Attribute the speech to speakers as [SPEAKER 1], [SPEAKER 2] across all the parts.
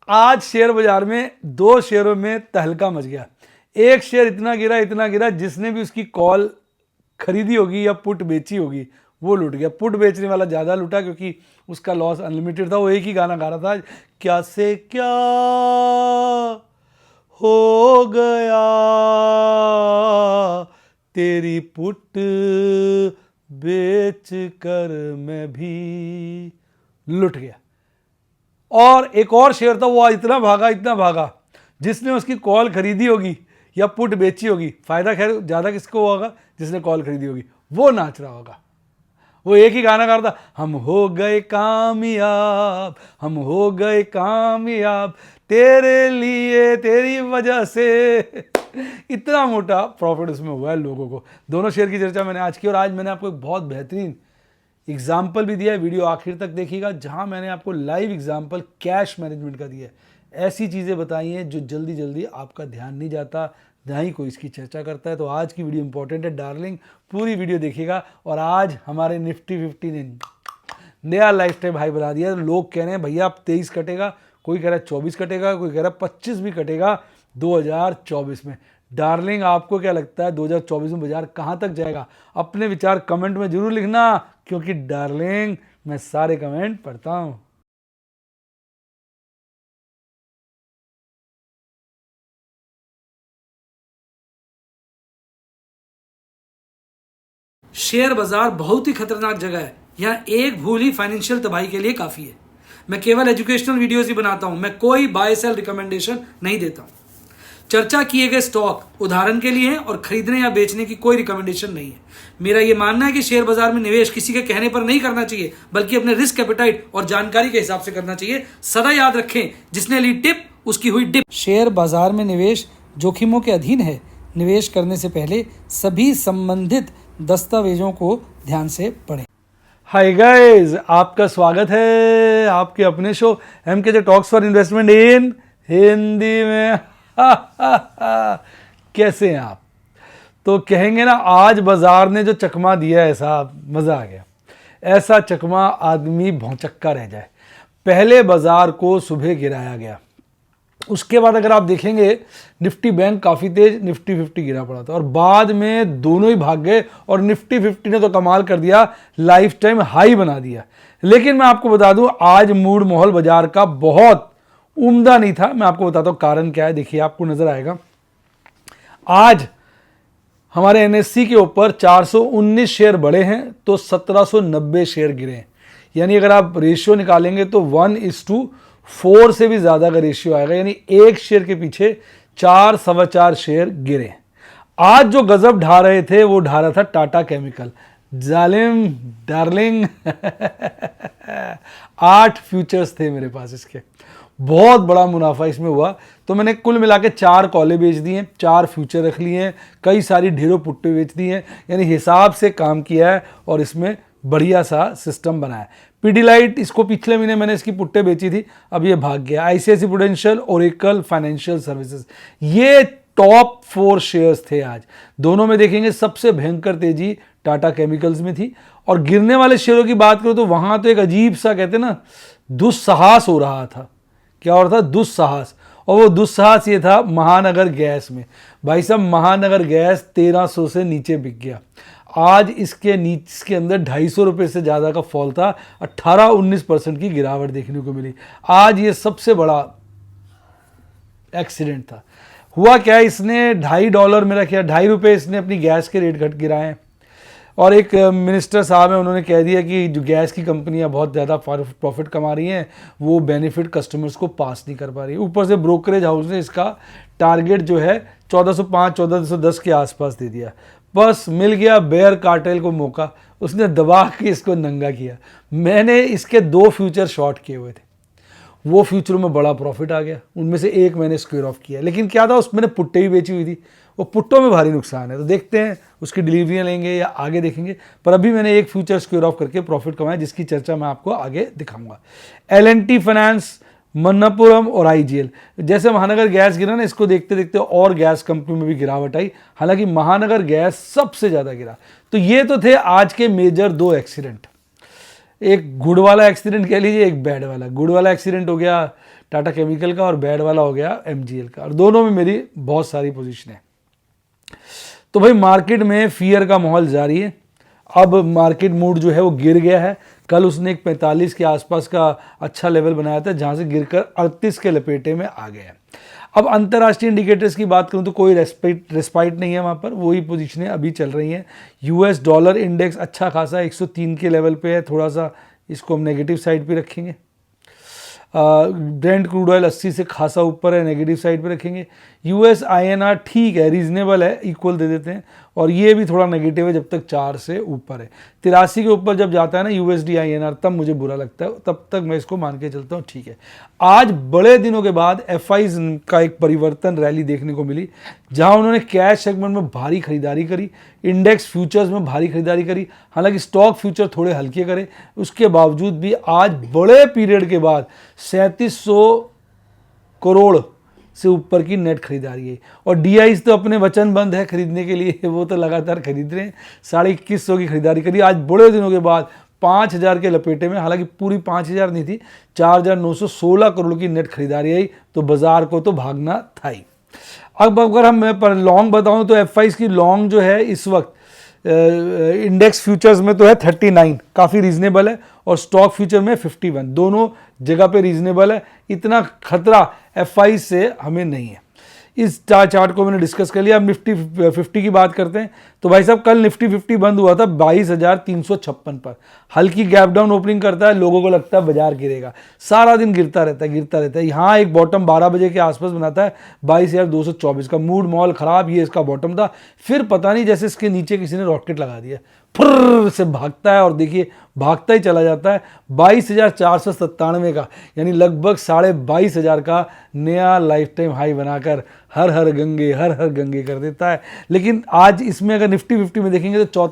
[SPEAKER 1] आज शेयर बाजार में दो शेयरों में तहलका मच गया। एक शेयर इतना गिरा जिसने भी उसकी कॉल खरीदी होगी या पुट बेची होगी वो लूट गया। पुट बेचने वाला ज़्यादा लूटा क्योंकि उसका लॉस अनलिमिटेड था। वो एक ही गाना गा रहा था, क्या से क्या हो गया तेरी पुट बेच कर मैं भी लुट गया। और एक और शेयर था, वो इतना भागा जिसने उसकी कॉल खरीदी होगी या पुट बेची होगी। फायदा खैर ज़्यादा किसको होगा, जिसने कॉल खरीदी होगी, वो नाच रहा होगा। वो एक ही गाना गा रहा था, हम हो गए कामयाब, हम हो गए कामयाब तेरे लिए तेरी वजह से। इतना मोटा प्रॉफिट उसमें हुआ है लोगों को। दोनों शेयर की चर्चा मैंने आज की, और आज मैंने आपको एक बहुत बेहतरीन एग्जाम्पल भी दिया है। वीडियो आखिर तक देखिएगा, जहां मैंने आपको लाइव एग्जाम्पल कैश मैनेजमेंट का दिया है। ऐसी चीज़ें बताई हैं जो जल्दी जल्दी आपका ध्यान नहीं जाता, ना ही कोई इसकी चर्चा करता है। तो आज की वीडियो इंपॉर्टेंट है डार्लिंग, पूरी वीडियो देखिएगा। और आज हमारे निफ्टी 50 ने नया लाइफ टाइम हाई बना दिया। लोग कह रहे हैं भैया अब 23 कटेगा, कोई कह रहा है 24 कटेगा, कोई कह रहा है 25 भी कटेगा 2024 में। डार्लिंग आपको क्या लगता है 2024 में बाजार कहाँ तक जाएगा? अपने विचार कमेंट में जरूर लिखना, क्योंकि डार्लिंग मैं सारे कमेंट पढ़ता हूं।
[SPEAKER 2] शेयर बाजार बहुत ही खतरनाक जगह है। यहाँ एक भूल ही फाइनेंशियल तबाही के लिए काफी है। मैं केवल एजुकेशनल वीडियोस ही बनाता हूं, मैं कोई बाय सेल रिकमेंडेशन नहीं देता हूं। चर्चा किए गए स्टॉक उदाहरण के लिए हैं और खरीदने या बेचने की कोई रिकमेंडेशन नहीं है। मेरा यह मानना है कि शेयर बाजार में निवेश किसी के कहने पर नहीं करना चाहिए, बल्कि अपने रिस्क एपेटाइट और जानकारी के हिसाब से करना चाहिए। सदा याद रखें, जिसने ली टिप उसकी हुई डिप। शेयर बाजार में निवेश जोखिमों के अधीन है। निवेश करने से पहले सभी संबंधित दस्तावेजों को ध्यान से पढ़ें।
[SPEAKER 1] हाय गाइस, आपका स्वागत है आपके अपने show MKJ talks for investment इन हिंदी में। कैसे हैं आप? तो कहेंगे ना, आज बाजार ने जो चकमा दिया है साहब, मजा आ गया। ऐसा चकमा आदमी भौचक्का रह जाए। पहले बाजार को सुबह गिराया गया, उसके बाद अगर आप देखेंगे निफ्टी बैंक काफ़ी तेज, निफ्टी 50 गिरा पड़ा था, और बाद में दोनों ही भाग गए और निफ्टी 50 ने तो कमाल कर दिया, लाइफ टाइम हाई बना दिया। लेकिन मैं आपको बता दूं, आज मूड माहौल बाजार का बहुत उम्दा नहीं था। मैं आपको बताता हूं कारण क्या है, देखिए आपको नजर आएगा। आज हमारे NSE के ऊपर 419 शेयर बढ़े हैं तो 1790 शेयर गिरे हैं। यानी अगर आप रेशियो निकालेंगे तो 1:4 से भी ज़्यादा का रेशियो आएगा, यानी एक शेयर के पीछे 4 सवा 4 शेयर गिरे। आज जो गजब ढा रहे थे वो ढा रहा था टाटा केमिकल। जालिम डार्लिंग 8 फ्यूचर्स थे मेरे पास, इसके बहुत बड़ा मुनाफा इसमें हुआ। तो मैंने कुल मिला के 4 कॉलें बेच दी हैं, 4 फ्यूचर रख लिए हैं, कई सारी ढेरों पुट्टे बेच दी हैं। यानी हिसाब से काम किया है और इसमें बढ़िया सा सिस्टम बनाया है। पीडीलाइट, इसको पिछले महीने मैंने इसकी पुट्टे बेची थी, अब ये भाग गया। ICICI prudential, Oracle financial services, ये टॉप 4 शेयर्स थे आज। दोनों में देखेंगे सबसे भयंकर तेजी टाटा केमिकल्स में थी। और गिरने वाले शेयरों की बात करो तो वहां तो एक अजीब सा, कहते ना, दुस्साहस हो रहा था। क्या हो रहा था? दुस्साहस। और वो दुस्साहस ये था महानगर गैस में। भाई साहब, महानगर गैस 1300 से नीचे बिक गया। आज इसके अंदर 250 रुपये से ज़्यादा का फॉल था, 18-19% की गिरावट देखने को मिली। आज ये सबसे बड़ा एक्सीडेंट था। हुआ क्या, इसने $2.5 मेरा किया, ₹2.5 इसने अपनी गैस के रेट घट गिराए। और एक मिनिस्टर साहब हैं, उन्होंने कह दिया कि जो गैस की कंपनियां बहुत ज़्यादा प्रॉफिट कमा रही हैं, वो बेनिफिट कस्टमर्स को पास नहीं कर पा रही। ऊपर से ब्रोकरेज हाउस ने इसका टारगेट जो है 1405-1410 के आसपास दे दिया। बस मिल गया बेयर कार्टेल को मौका, उसने दबा के इसको नंगा किया। मैंने इसके 2 फ्यूचर शॉर्ट किए हुए थे, वो फ्यूचरों में बड़ा प्रॉफिट आ गया। उनमें से एक मैंने स्क्वेयर ऑफ किया, लेकिन क्या था, उस मैंने पुट्टे भी बेची हुई थी, वो पुट्टों में भारी नुकसान है। तो देखते हैं उसकी डिलीवरियाँ लेंगे या आगे देखेंगे। पर अभी मैंने एक फ्यूचर स्क्वेयर ऑफ करके प्रॉफिट कमाया, जिसकी चर्चा मैं आपको आगे दिखाऊंगा। L&T फाइनेंस, मन्नापुरम और IGL। जैसे महानगर गैस गिरा ना, इसको देखते देखते और गैस कंपनी में भी गिरावट आई, हालांकि महानगर गैस सबसे ज़्यादा गिरा। तो ये तो थे आज के मेजर 2 एक्सीडेंट। एक गुड वाला एक्सीडेंट कह लीजिए, एक बैड वाला। गुड वाला एक्सीडेंट हो गया टाटा केमिकल का और बैड वाला हो गया MGL का, और दोनों में मेरी बहुत सारी पोजीशन है। तो भाई मार्केट में फियर का माहौल जारी है। अब मार्केट मूड जो है वो गिर गया है। कल उसने एक 45 के आसपास का अच्छा लेवल बनाया था, जहां से गिरकर 38 के लपेटे में आ गया है। अब अंतर्राष्ट्रीय इंडिकेटर्स की बात करूं तो कोई रेस्पाइट नहीं है वहां पर, वही पोजीशनें अभी चल रही हैं। US डॉलर इंडेक्स अच्छा खासा 103 के लेवल पे है, थोड़ा सा इसको हम नेगेटिव साइड पे रखेंगे। ब्रेंट क्रूड ऑयल 80 से खासा ऊपर है, नेगेटिव साइड पे रखेंगे। US INR ठीक है, रीजनेबल है, इक्वल दे देते हैं, और ये भी थोड़ा नेगेटिव है जब तक 4 से ऊपर है। 83 के ऊपर जब जाता है ना USD INR, तब मुझे बुरा लगता है, तब तक मैं इसको मान के चलता हूँ ठीक है। आज बड़े दिनों के बाद FIs का एक परिवर्तन रैली देखने को मिली, जहां उन्होंने कैश सेगमेंट में भारी खरीदारी करी, इंडेक्स फ्यूचर्स में भारी खरीदारी करी। हालांकि स्टॉक फ्यूचर थोड़े हल्के करे, उसके बावजूद भी आज बड़े पीरियड के बाद 3700 करोड़ से ऊपर की नेट खरीदारी है। और DIs तो अपने वचनबंद है खरीदने के लिए, वो तो लगातार खरीद रहे हैं। 2150 की खरीदारी करी आज बड़े दिनों के बाद 5000 के लपेटे में। हालांकि पूरी 5000 नहीं थी, 4916 करोड़ की नेट खरीदारी आई, तो बाजार को तो भागना था ही। अब अगर हम पर लॉन्ग बताऊं तो FIs की लॉन्ग जो है इस वक्त इंडेक्स फ्यूचर्स में तो है 39, काफ़ी रीजनेबल है, और स्टॉक फ्यूचर में 51, दोनों जगह पे रीजनेबल है। इतना खतरा FI से हमें नहीं है। इस चार्ट को मैंने डिस्कस कर लिया। अब निफ्टी 50 की बात करते हैं। तो भाई साहब कल निफ्टी 50 बंद हुआ था 22,356 पर, हल्की गैप डाउन ओपनिंग करता है, लोगों को लगता है बाजार गिरेगा, सारा दिन गिरता रहता है। यहाँ एक बॉटम 12 बजे के आसपास बनाता है 22,224 का, मूड मॉल खराब, ये इसका बॉटम था। फिर पता नहीं जैसे इसके नीचे किसी ने रॉकेट लगा दिया, फुर्र से भागता है, और देखिए भागता ही चला जाता है 22,497 का, यानी लगभग 22,500 का नया लाइफ टाइम हाई बनाकर हर हर गंगे कर देता है। लेकिन आज इसमें अगर निफ्टी 50 में देखेंगे तो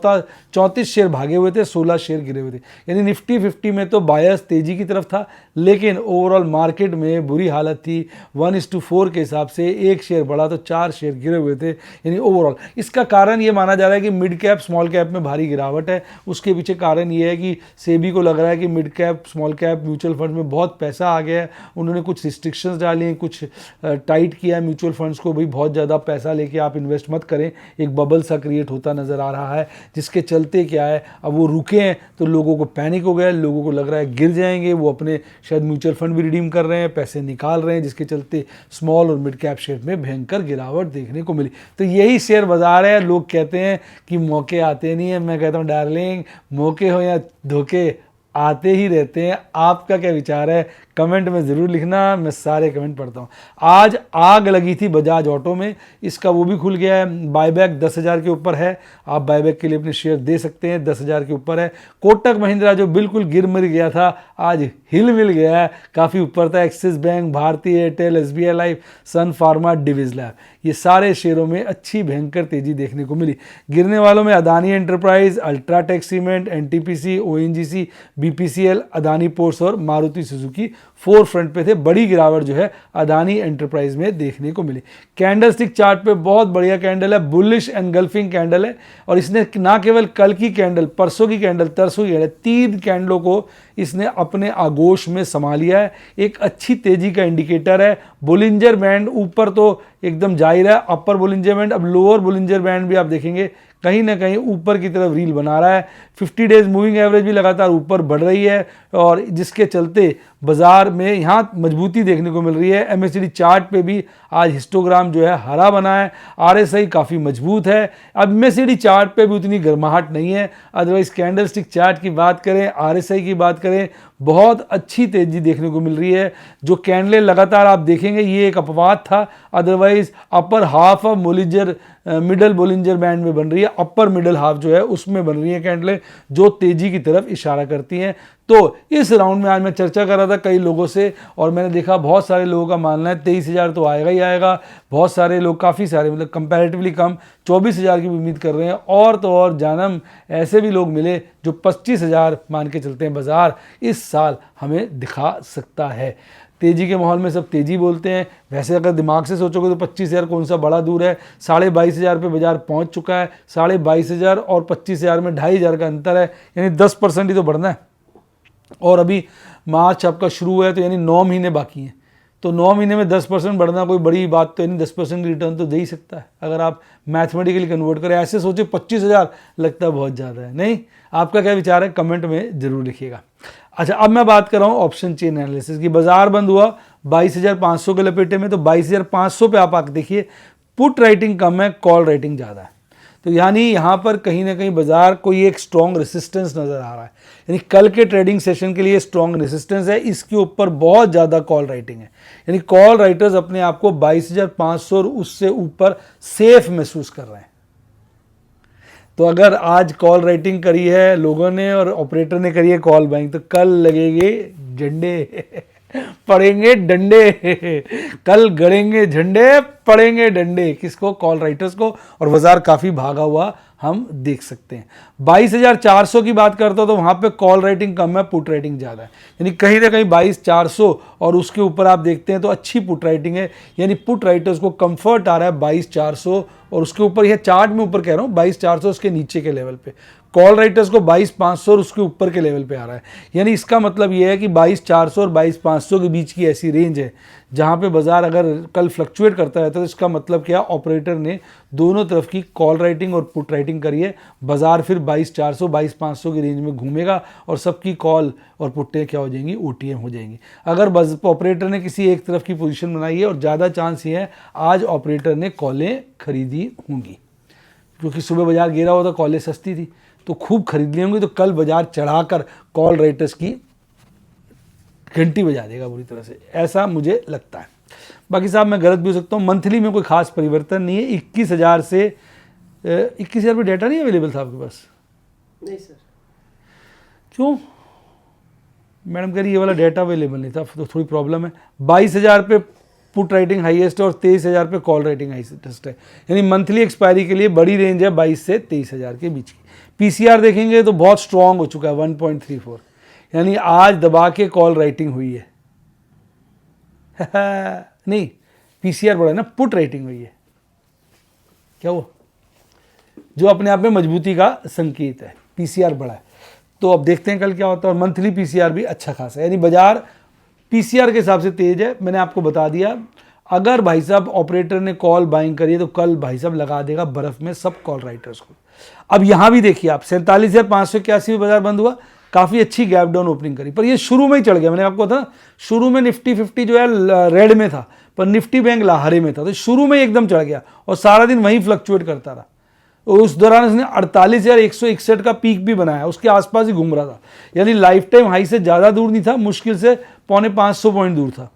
[SPEAKER 1] 34 शेयर भागे हुए थे, 16 शेयर गिरे हुए थे। यानी निफ्टी 50 में तो बायस तेजी की तरफ था, लेकिन ओवरऑल मार्केट में बुरी हालत थी। 1:4 के हिसाब से एक शेयर बढ़ा तो 4 शेयर गिरे हुए थे। यानी ओवरऑल इसका कारण ये माना जा रहा है कि मिड कैप स्मॉल कैप में भारी गिरावट है। उसके पीछे कारण ये है कि सेबी को लग रहा है कि mid cap small cap mutual fund में बहुत पैसा आ गया है। उन्होंने कुछ रिस्ट्रिक्शंस डाली हैं, कुछ टाइट किया है म्यूचुअल फंड्स को, भाई बहुत ज़्यादा पैसा लेके आप इन्वेस्ट मत करें। एक बबल सा क्रिएट होता नज़र आ रहा है, जिसके चलते क्या है, अब वो रुके हैं तो लोगों को पैनिक हो गया है, लोगों को लग रहा है गिर जाएंगे। वो अपने शायद म्यूचुअल फंड भी रिडीम कर रहे हैं, पैसे निकाल रहे हैं, जिसके चलते स्मॉल और मिड कैप शेयर में भयंकर गिरावट देखने को मिली। तो यही शेयर बाजार है। लोग कहते हैं कि मौके आते नहीं है, मैं कहता हूँ डार्लिंग, मौके हो या धोखे आते ही रहते हैं। आपका क्या विचार है कमेंट में ज़रूर लिखना, मैं सारे कमेंट पढ़ता हूँ। आज आग लगी थी बजाज ऑटो में, इसका वो भी खुल गया है। बायबैक 10,000 के ऊपर है, आप बायबैक के लिए अपने शेयर दे सकते हैं, 10,000 के ऊपर है। कोटक महिंद्रा जो बिल्कुल गिर मिर गया था, आज हिल मिल गया है, काफ़ी ऊपर था। Axis Bank, Bharti Airtel, SBI life, Sun Pharma, Divi's lab, ये सारे शेयरों में अच्छी भयंकर तेजी देखने को मिली। गिरने वालों में Adani enterprise, UltraTech cement, NTPC, ONGC, BPCL, Adani ports और मारुति सुजुकी 4 फ्रंट पे थे। बड़ी गिरावट जो है अदानी एंटरप्राइज में देखने को मिली। कैंडल स्टिक चार्ट पे बहुत बढ़िया कैंडल है, बुलिश एनगल्फिंग कैंडल है, और इसने ना केवल कल की कैंडल, परसों की कैंडल, तरसों की कैंडल, 3 कैंडलों को इसने अपने आगोश में समा लिया है। एक अच्छी तेजी का इंडिकेटर है। बुलिंजर बैंड ऊपर तो एकदम जाहिर है, अपर बुलिंजर बैंड, अब लोअर बुलिंजर बैंड भी आप देखेंगे कहीं ना कहीं ऊपर की तरफ रील बना रहा है। 50 डेज मूविंग एवरेज भी लगातार ऊपर बढ़ रही है, और जिसके चलते बाजार में यहाँ मजबूती देखने को मिल रही है। MACD चार्ट पे भी आज हिस्टोग्राम जो है हरा बना है, RSI काफ़ी मजबूत है। अब MACD चार्ट पे भी उतनी गर्माहट नहीं है। अदरवाइज कैंडल स्टिक चार्ट की बात करें, RSI की बात करें, बहुत अच्छी तेजी देखने को मिल रही है। जो कैंडलें लगातार आप देखेंगे ये एक अपवाद था, otherwise upper half of Bollinger, middle Bollinger band में बन रही है, अपर मिडल हाफ जो है उसमें बन रही है कैंडलें, जो तेजी की तरफ इशारा करती हैं। तो इस राउंड में आज मैं चर्चा कर रहा था कई लोगों से, और मैंने देखा बहुत सारे लोगों का मानना है 23,000 तो आएगा ही आएगा। बहुत सारे लोग, काफ़ी सारे, मतलब कंपैरेटिवली कम 24,000 की भी उम्मीद कर रहे हैं। और तो और जानम ऐसे भी लोग मिले जो 25,000 मान के चलते हैं बाजार इस साल हमें दिखा सकता है। तेजी के माहौल में सब तेजी बोलते हैं, वैसे अगर दिमाग से सोचोगे तो 25,000 कौन सा बड़ा दूर है। 22,500 पे बाजार पहुंच चुका है। 22,500 और 25,000 में 2,500 का अंतर है, यानी 10% ही तो बढ़ना है। और अभी मार्च आपका शुरू हुआ है, तो यानी 9 महीने बाकी हैं। तो 9 महीने में 10% बढ़ना कोई बड़ी बात तो यानी 10% रिटर्न तो दे ही सकता है अगर आप मैथमेटिकली कन्वर्ट करें। ऐसे सोचे 25,000 लगता है बहुत ज़्यादा है, नहीं। आपका क्या विचार है कमेंट में ज़रूर लिखिएगा। अच्छा, अब मैं बात कर रहा हूँ ऑप्शन चेन एनालिसिस की। बाजार बंद हुआ 22,500 के लपेटे में, तो 22,500 पे आप आके देखिए पुट राइटिंग कम है, कॉल राइटिंग ज़्यादा है। तो यानी यहाँ पर कहीं ना कहीं बाजार को ये एक स्ट्रॉन्ग रेसिस्टेंस नज़र आ रहा है, यानी कल के ट्रेडिंग सेशन के लिए स्ट्रॉन्ग रेसिस्टेंस है, इसके ऊपर बहुत ज़्यादा कॉल राइटिंग है। यानी कॉल राइटर्स अपने आप को 22,500 और उससे ऊपर सेफ महसूस कर रहे हैं। तो अगर आज कॉल राइटिंग करी है लोगों ने और ऑपरेटर ने करी है कॉल बाइंग, तो कल लगेंगे झंडे पड़ेंगे डंडे, कल गड़ेंगे झंडे पड़ेंगे डंडे। किसको? कॉल राइटर्स को। और बाजार काफ़ी भागा हुआ हम देख सकते हैं। 22,400 की बात करता हूं तो वहां पे कॉल राइटिंग कम है, पुट राइटिंग ज़्यादा है। यानी कहीं ना कहीं 22,400 और उसके ऊपर आप देखते हैं तो अच्छी पुट राइटिंग है, यानी पुट राइटर्स को कंफर्ट आ रहा है 22,400 और उसके ऊपर, यह चार्ट में ऊपर कह रहा हूँ 22,400 उसके नीचे के लेवल पे। कॉल राइटर्स को 22,500 और उसके ऊपर के लेवल पे आ रहा है। यानी इसका मतलब यह है कि 22,400 और 22,500 के बीच की ऐसी रेंज है जहां पे बाजार अगर कल फ्लक्चुएट करता है तो इसका मतलब क्या, ऑपरेटर ने दोनों तरफ की कॉल राइटिंग और पुट राइटिंग करी है। बाजार फिर 22,400 22,500 की रेंज में घूमेगा और सबकी कॉल और पुट्टें क्या हो जाएंगी, ओटीएम हो जाएंगी। अगर ऑपरेटर ने किसी एक तरफ की पोजीशन बनाई है, और ज़्यादा चांस ये है आज ऑपरेटर ने कॉलें खरीदी होंगी, क्योंकि सुबह बाजार गिरा हुआ था, कॉलें सस्ती थी तो खूब खरीद ली होंगी, तो कल बाजार चढ़ाकर कॉल राइटर्स की घंटी बजा देगा बुरी तरह से, ऐसा मुझे लगता है। बाकी साहब मैं गलत भी हो सकता हूँ। मंथली में कोई खास परिवर्तन नहीं है। 21,000 से 21,000 पे डाटा नहीं अवेलेबल था आपके पास?
[SPEAKER 3] नहीं सर।
[SPEAKER 1] क्यों? मैडम कह रही ये वाला डाटा अवेलेबल नहीं था, तो थोड़ी प्रॉब्लम है। 22,000 पे पुट राइटिंग हाईएस्ट है और 23,000 पे कॉल राइटिंग हाईएस्ट है। यानी मंथली एक्सपायरी के लिए बड़ी रेंज है 22 से 23,000 के बीच की। पीसीआर देखेंगे तो बहुत स्ट्रांग हो चुका है 1.34, यानी आज दबा के कॉल राइटिंग हुई है नहीं, पीसीआर बड़ा है ना, पुट राइटिंग हुई है। क्या हुआ? जो अपने आप में मजबूती का संकेत है, पीसीआर बड़ा है। तो अब देखते हैं कल क्या होता है। और मंथली पीसीआर भी अच्छा खासा है, यानी बाजार पीसीआर के हिसाब से तेज है। मैंने आपको बता दिया, अगर भाई साहब ऑपरेटर ने कॉल बाइंग करी है तो कल भाई साहब लगा देगा बर्फ में सब कॉल राइटर्स को। अब यहां भी देखिए आप 47,581 में बाजार बंद हुआ, काफी अच्छी गैप डाउन ओपनिंग करी, पर ये शुरू में ही चढ़ गया। मैंने आपको था शुरू में निफ्टी 50 जो है रेड में था, पर निफ्टी बैंक हरे में था, तो शुरू में एकदम चढ़ गया और सारा दिन वहीं फ्लक्चुएट करता रहा। उस दौरान उसने 48,161 का पीक भी बनाया, उसके आसपास ही घूम रहा था, यानी लाइफ टाइम हाई से ज़्यादा दूर नहीं था, मुश्किल से 450 पॉइंट दूर था।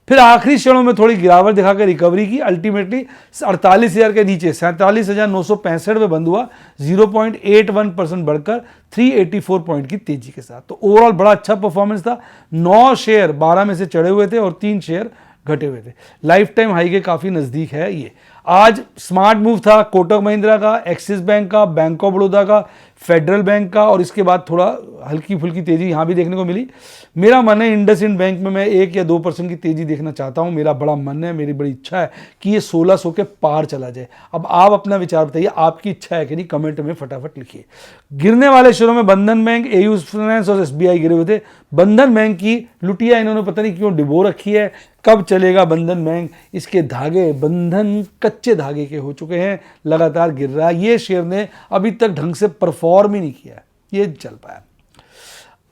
[SPEAKER 1] फिर आखिरी क्षणों में थोड़ी गिरावट दिखाकर रिकवरी की, अल्टीमेटली 48,000 के नीचे 47,965 में बंद हुआ, 0.81% बढ़कर 384 पॉइंट की तेजी के साथ। तो ओवरऑल बड़ा अच्छा परफॉर्मेंस था। 9 शेयर 12 में से चढ़े हुए थे और 3 शेयर घटे हुए थे। लाइफ टाइम हाई के काफ़ी नज़दीक है ये। आज स्मार्ट मूव था कोटक महिंद्रा का, एक्सिस बैंक का, बैंक ऑफ बड़ौदा का, फेडरल बैंक का, और इसके बाद थोड़ा हल्की फुल्की तेजी यहाँ भी देखने को मिली। मेरा मन है इंडसइंड बैंक में मैं 1 या 2% की तेजी देखना चाहता हूँ। मेरा बड़ा मन है, मेरी बड़ी इच्छा है कि ये 1600 के पार चला जाए। अब आप अपना विचार बताइए, आपकी इच्छा है कि नहीं, कमेंट में फटाफट लिखिए। गिरने वाले शेयरों में बंधन बैंक, एयू फाइनेंस और एसबीआई गिरे हुए थे। बंधन बैंक की लुटिया इन्होंने पता नहीं क्यों डिबो रखी है, कब चलेगा बंधन बैंक, इसके धागे बंधन कच्चे धागे के हो चुके हैं, लगातार गिर रहा है। ये शेयर ने अभी तक ढंग से परफॉर्म ही नहीं किया, ये चल पाया।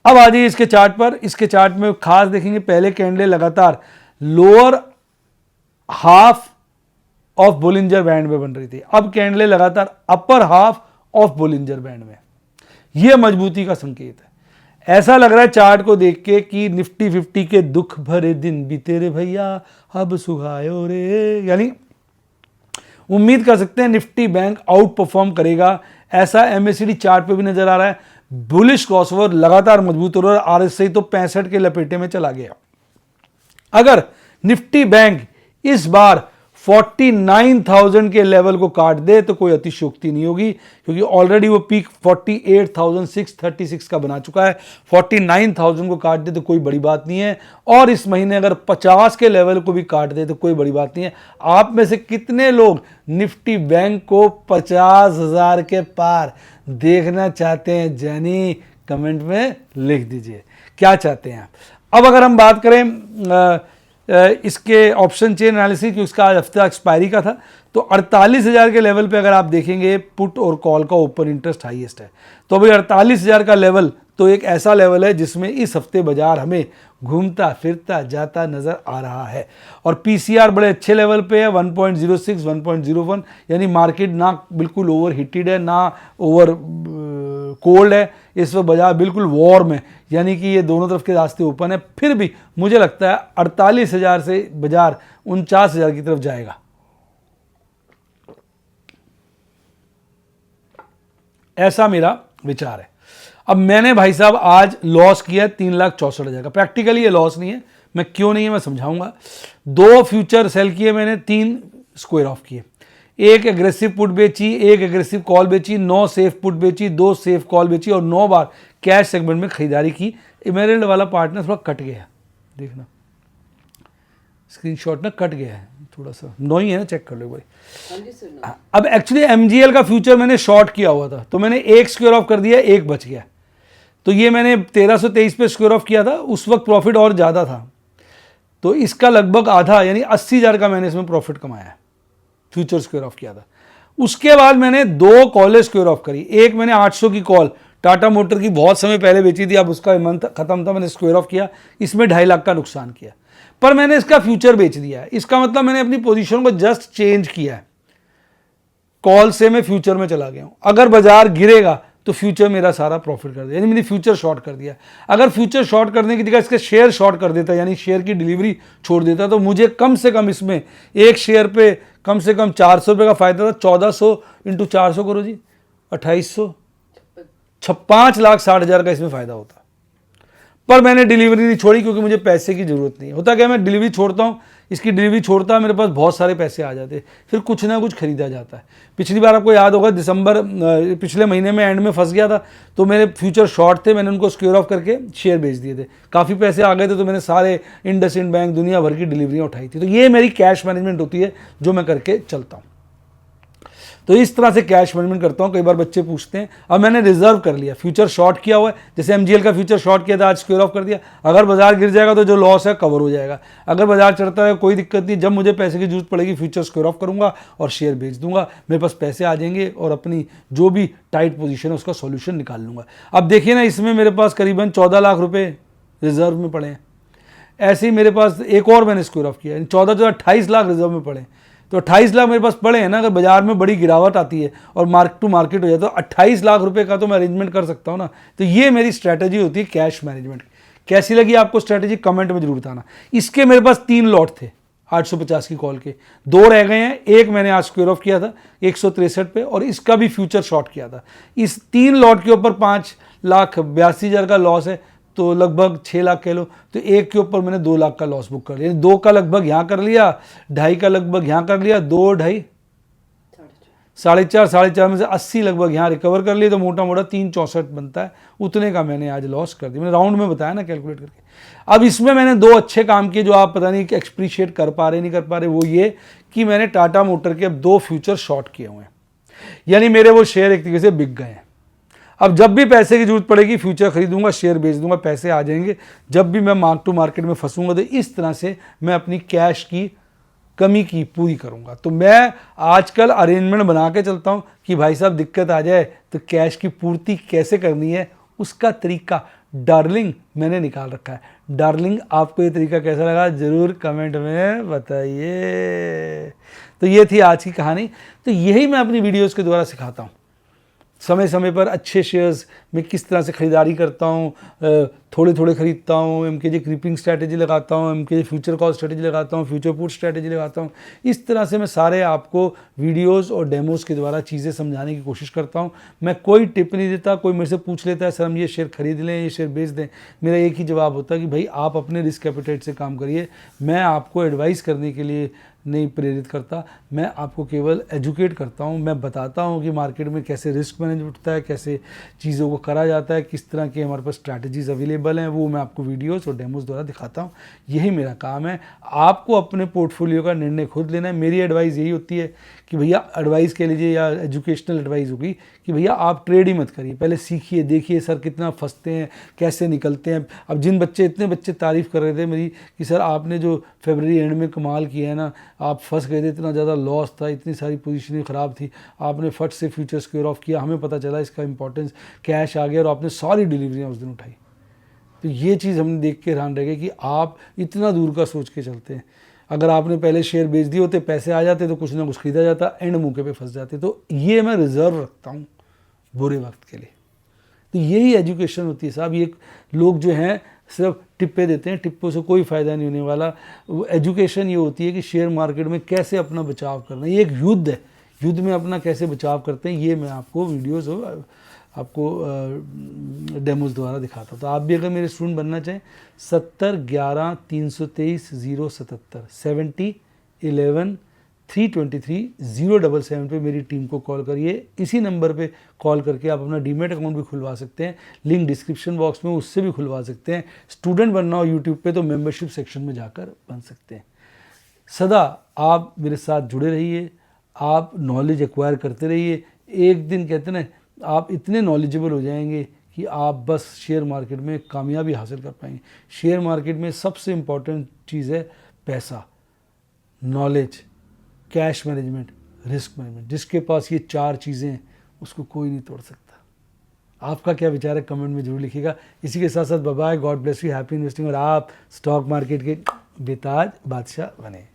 [SPEAKER 1] अब आ जाइए इसके चार्ट पर। इसके चार्ट में खास देखेंगे, पहले कैंडल लगातार lower half of Bollinger band में बन रही थी, अब कैंडल लगातार upper half of Bollinger band में। यह मजबूती का संकेत है। ऐसा लग रहा है चार्ट को देख के कि निफ्टी 50 के दुख भरे दिन बीते रे भैया, अब सुहायो रे, यानी उम्मीद कर सकते हैं निफ्टी बैंक आउट परफॉर्म करेगा, ऐसा एमएसीडी चार्ट पे भी नजर आ रहा है। बुलिश क्रॉसओवर लगातार मजबूत हो रहा है, आरएसआई तो 65 के लपेटे में चला गया। अगर निफ्टी बैंक इस बार 49,000 के लेवल को काट दे तो कोई अतिशयोक्ति नहीं होगी, क्योंकि ऑलरेडी वो पीक 48,636 का बना चुका है। 49,000 को काट दे तो कोई बड़ी बात नहीं है, और इस महीने अगर 50 के लेवल को भी काट दे तो कोई बड़ी बात नहीं है। आप में से कितने लोग निफ्टी बैंक को 50,000 के पार देखना चाहते हैं? जानी कमेंट में लिख दीजिए। क्या चाहते हैं आप। अब अगर हम बात करें इसके ऑप्शन चेन एनालिसिस की, उसका आज हफ्ता एक्सपायरी का था, तो 48,000 के लेवल पे अगर आप देखेंगे पुट और कॉल का ओपन इंटरेस्ट हाईएस्ट है। तो अभी 48,000 का लेवल तो एक ऐसा लेवल है जिसमें इस हफ्ते बाजार हमें घूमता फिरता जाता नजर आ रहा है। और पीसीआर बड़े अच्छे लेवल पे है 1.06 1.01, यानी मार्केट ना बिल्कुल ओवर हीटेड है ना ओवर कोल्ड है। इस वक्त बाजार बिल्कुल वॉर्म है, यानी कि ये दोनों तरफ के रास्ते ओपन है। फिर भी मुझे लगता है 48,000 से बाजार 49,000 की तरफ जाएगा। ऐसा मेरा विचार है। अब मैंने भाई साहब आज लॉस किया 3,64,000 का। प्रैक्टिकली ये लॉस नहीं है, मैं क्यों नहीं है मैं समझाऊंगा। 2 फ्यूचर सेल किए मैंने, 3 स्क्वायर ऑफ किए, एक एग्रेसिव पुट बेची, एक एग्रेसिव कॉल बेची, 9 सेफ पुट बेची, 2 सेफ कॉल बेची और 9 बार कैश सेगमेंट में खरीदारी की। एमेरल्ड वाला पार्टनर थोड़ा कट गया, देखना स्क्रीनशॉट ना कट गया है थोड़ा सा, 9 ही है ना, चेक कर लो भाई। अब एक्चुअली एमजीएल का फ्यूचर मैंने शॉर्ट किया हुआ था, तो मैंने एक स्क्वायर ऑफ कर दिया, एक बच गया। तो ये मैंने 1323 पे स्क्वायर ऑफ किया था, उस वक्त प्रॉफिट और ज़्यादा था, तो इसका लगभग आधा यानी 80,000 का मैंने इसमें प्रॉफिट कमाया है, फ्यूचर स्क्वायर ऑफ किया था। उसके बाद मैंने 2 कॉलेज स्क्वायर ऑफ करी। एक मैंने 800 की कॉल टाटा मोटर की बहुत समय पहले बेची थी, अब उसका मंथ खत्म था, मैंने स्क्वायर ऑफ किया, इसमें 2.5 लाख का नुकसान किया, पर मैंने इसका फ्यूचर बेच दिया है। इसका मतलब मैंने अपनी पोजीशन को जस्ट चेंज किया है, कॉल से मैं फ्यूचर में चला गया हूं। अगर बाजार गिरेगा तो फ्यूचर मेरा सारा प्रॉफिट कर दिया, यानी मैंने फ्यूचर शॉर्ट कर दिया। अगर फ्यूचर शॉर्ट करने की जगह इसके शेयर शॉर्ट कर देता, यानी शेयर की डिलीवरी छोड़ देता, तो मुझे कम से कम इसमें एक शेयर पे कम से कम 400 रुपये का फायदा था। 1400 × 400 करो जी, 2800, 5,60,000 का इसमें फायदा होता। पर मैंने डिलीवरी नहीं छोड़ी क्योंकि मुझे पैसे की जरूरत नहीं है। होता क्या, मैं डिलीवरी छोड़ता हूँ, इसकी डिलीवरी छोड़ता, मेरे पास बहुत सारे पैसे आ जाते, फिर कुछ ना कुछ खरीदा जाता है। पिछली बार आपको याद होगा दिसंबर पिछले महीने में एंड में फंस गया था, तो मेरे फ्यूचर शॉर्ट थे, मैंने उनको स्क्वायर ऑफ करके शेयर बेच दिए थे, काफ़ी पैसे आ गए थे, तो मैंने सारे इंडसइंड बैंक दुनिया भर की डिलीवरियाँ उठाई थी। तो ये मेरी कैश मैनेजमेंट होती है जो मैं करके चलता हूँ। तो इस तरह से कैश मैनेजमेंट करता हूँ। कई बार बच्चे पूछते हैं, अब मैंने रिजर्व कर लिया, फ्यूचर शॉर्ट किया हुआ है, जैसे एमजीएल का फ्यूचर शॉर्ट किया था, आज स्क्वायर ऑफ कर दिया। अगर बाजार गिर जाएगा तो जो लॉस है कवर हो जाएगा, अगर बाजार चढ़ता है कोई दिक्कत नहीं, जब मुझे पैसे की जरूरत पड़ेगी फ्यूचर स्क्वायर ऑफ करूंगा और शेयर बेच दूंगा, मेरे पास पैसे आ जाएंगे और अपनी जो भी टाइट पोजीशन है उसका सॉल्यूशन निकाल लूंगा। अब देखिए ना, इसमें मेरे पास करीबन 14 लाख रुपए रिजर्व में पड़े हैं। ऐसे ही मेरे पास एक और मैंने स्क्वायर ऑफ किया, 14 28 लाख रिजर्व में पड़े, तो 28 लाख मेरे पास पड़े हैं ना। अगर बाजार में बड़ी गिरावट आती है और मार्क टू मार्केट हो जाए तो 28 लाख रुपए का तो मैं अरेंजमेंट कर सकता हूं ना। तो ये मेरी स्ट्रैटेजी होती है कैश मैनेजमेंट। कैसी लगी आपको स्ट्रैटेजी, कमेंट में जरूर बताना। इसके मेरे पास 3 लॉट थे 850 की कॉल के, 2 रह गए हैं। एक मैंने आज स्क्वायर ऑफ किया था 163 पे, और इसका भी फ्यूचर शॉर्ट किया था। इस 3 लॉट के ऊपर 5,82,000 का लॉस है, तो लगभग 6 लाख कह लो। तो एक के ऊपर मैंने 2 लाख का लॉस बुक कर लिया, 2 का लगभग यहाँ कर लिया, 2.5 का लगभग यहाँ कर लिया, 2, 2.5, 4.5 में से 80 लगभग यहाँ रिकवर कर लिए, तो मोटा मोटा 364 बनता है। उतने का मैंने आज लॉस कर दिया, मैंने राउंड में बताया ना कैलकुलेट करके। अब इसमें मैंने 2 अच्छे काम किए जो आप पता नहीं कि एक्सप्रिशिएट कर पा रहे नहीं कर पा रहे, वो ये कि मैंने टाटा मोटर के अब 2 फ्यूचर शॉर्ट किए हुए हैं, यानी मेरे वो शेयर एक तरीके से बिक गए हैं। अब जब भी पैसे की जरूरत पड़ेगी फ्यूचर खरीदूंगा, शेयर बेच दूंगा, पैसे आ जाएंगे। जब भी मैं मार्क टू मार्केट में फंसूंगा तो इस तरह से मैं अपनी कैश की कमी की पूरी करूंगा। तो मैं आजकल अरेंजमेंट बना के चलता हूं कि भाई साहब दिक्कत आ जाए तो कैश की पूर्ति कैसे करनी है, उसका तरीका डार्लिंग मैंने निकाल रखा है। डार्लिंग, आपको ये तरीका कैसा लगा जरूर कमेंट में बताइए। तो ये थी आज की कहानी। तो यही मैं अपनी वीडियोस के द्वारा सिखाता हूँ, समय समय पर अच्छे शेयर्स में किस तरह से खरीदारी करता हूँ, थोड़े थोड़े खरीदता हूँ, एमकेजे क्रीपिंग स्ट्रैटेजी लगाता हूँ, एमकेजे फ्यूचर कॉल स्ट्रैटेजी लगाता हूँ, फ्यूचर पुट स्ट्रैटेजी लगाता हूँ। इस तरह से मैं सारे आपको वीडियोस और डेमोस के द्वारा चीज़ें समझाने की कोशिश करता हूँ। मैं कोई टिप नहीं देता। कोई मेरे से पूछ लेता है सर हम ये शेयर खरीद लें, ये शेयर बेच दें, मेरा एक ही जवाब होता है कि भाई आप अपने रिस्क एपेटाइट से काम करिए। मैं आपको एडवाइस करने के लिए नहीं प्रेरित करता, मैं आपको केवल एजुकेट करता हूं। मैं बताता हूं कि मार्केट में कैसे रिस्क मैनेज उठता है, कैसे चीज़ों को करा जाता है, किस तरह के हमारे पास स्ट्रैटेजीज अवेलेबल सिंपल हैं, वो मैं आपको वीडियोस और डेमोस द्वारा दिखाता हूँ। यही मेरा काम है। आपको अपने पोर्टफोलियो का निर्णय खुद लेना है। मेरी एडवाइस यही होती है कि भैया एडवाइस के लीजिए या एजुकेशनल एडवाइस होगी कि भैया आप ट्रेड ही मत करिए, पहले सीखिए, देखिए सर कितना फंसते हैं, कैसे निकलते हैं। अब इतने बच्चे तारीफ़ कर रहे थे मेरी कि सर आपने जो फरवरी एंड में कमाल किया है ना, आप फंस गए थे, इतना ज़्यादा लॉस था, इतनी सारी पोजीशनें ख़राब थी, आपने फट से फ्यूचर स्क्योर ऑफ किया, हमें पता चला इसका इंपॉर्टेंस, कैश आ गया और आपने सारी डिलीवरियाँ उस दिन उठाई। तो ये चीज़ हमने देख के हैरान रह गए कि आप इतना दूर का सोच के चलते हैं। अगर आपने पहले शेयर बेच दिए होते, पैसे आ जाते तो कुछ ना कुछ खरीदा जाता, एंड मौके पे फंस जाते। तो ये मैं रिजर्व रखता हूँ बुरे वक्त के लिए। तो यही एजुकेशन होती है साहब। ये लोग जो हैं सिर्फ टिप्पे देते हैं, टिप्पों से कोई फ़ायदा नहीं होने वाला। एजुकेशन ये होती है कि शेयर मार्केट में कैसे अपना बचाव करना है। ये एक युद्ध है, युद्ध में अपना कैसे बचाव करते हैं, ये मैं आपको वीडियोज़ और आपको डेमोज द्वारा दिखाता हूँ। तो आप भी अगर मेरे स्टूडेंट बनना चाहें 7011-323-077 7011-323-077 पे मेरी टीम को कॉल करिए। इसी नंबर पे कॉल करके आप अपना डीमेट अकाउंट भी खुलवा सकते हैं, लिंक डिस्क्रिप्शन बॉक्स में, उससे भी खुलवा सकते हैं। स्टूडेंट बनना हो यूट्यूब पे तो मेंबरशिप सेक्शन में जाकर बन सकते हैं। सदा आप मेरे साथ जुड़े रहिए, आप नॉलेज एक्वायर करते रहिए। एक दिन कहते हैं ना, आप इतने नॉलेजेबल हो जाएंगे कि आप बस शेयर मार्केट में कामयाबी हासिल कर पाएंगे। शेयर मार्केट में सबसे इम्पॉर्टेंट चीज़ है पैसा, knowledge, cash management, risk management. जिसके पास ये 4 चीज़ें हैं उसको कोई नहीं तोड़ सकता। आपका क्या विचार है कमेंट में जरूर लिखिएगा। इसी के साथ साथ bye bye, God bless you, happy investing, और आप स्टॉक मार्केट के बेताज बादशाह बने।